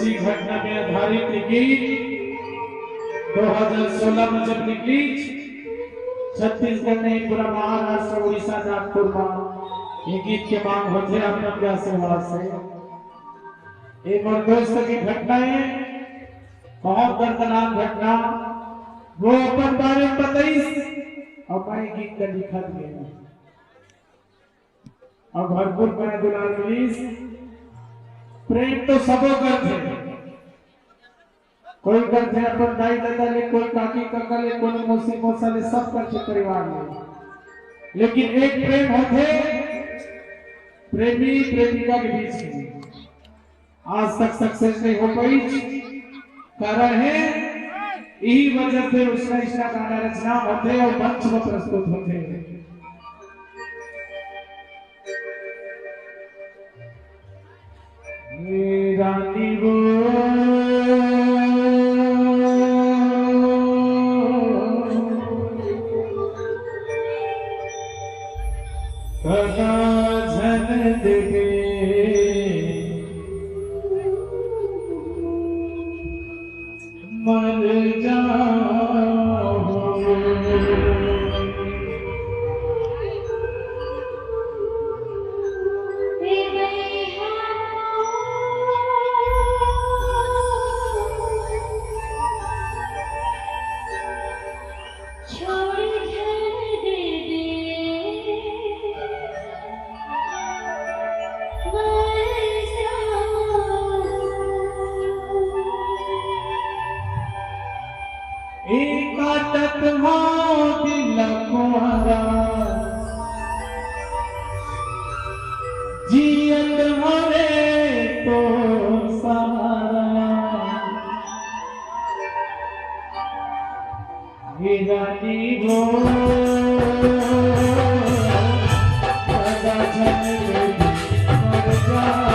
इसी घटना में आधारित गीत 2016 में जब निकली छत्तीसगढ़ नहीं पूरा महाराष्ट्र उड़ीसा नागपुर में ये गीत के मांग होते अपना सेवा से एक और दोस्त की घटना है, बहुत दर्दनाक घटना। वो अपन बारे में बताइस और मैं गीत का लिखा दिया और भरपूर बने दुलार मिलीस। प्रेम तो सबो करते, कोई करते अपन दाई दादा ले, कोई काकी काका ले, कोई मौसी मौसा ले, सब करते परिवार में। लेकिन एक प्रेम होते प्रेमी प्रेमिका के बीच में, आज तक सक्सेस नहीं हो पाई। कारण है यही वजह से उसका इसका गाना रचना होते और मंच में प्रस्तुत होते हैं। रानी वो झन देवे मर जाओ जियत मरे तो सहारा रानी वो सदा झन मर जाओ।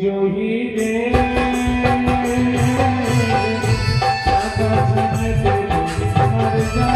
जो ही दे मर जा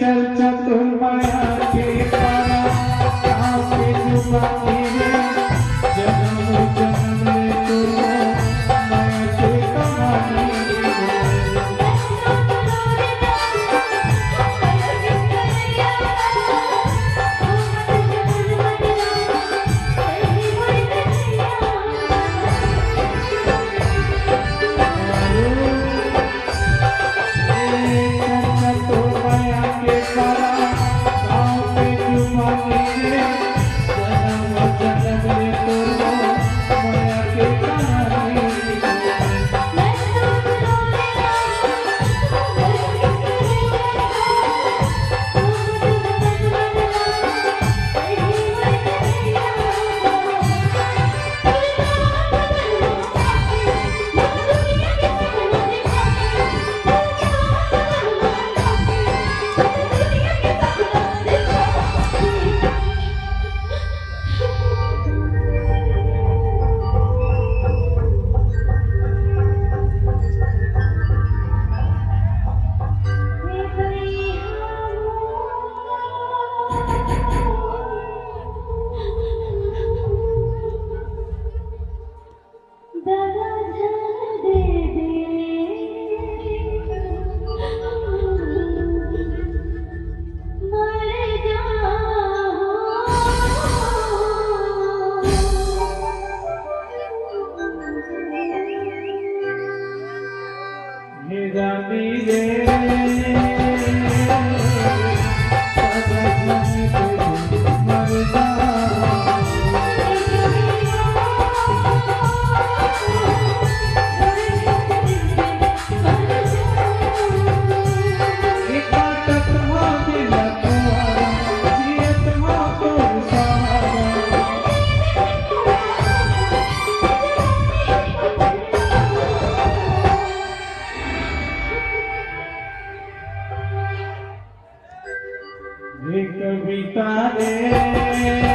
चल चतुर्माया के पारा गाँव के जुबानी रे जन्म जन्म रे तुझको माया के कहानी कविता रे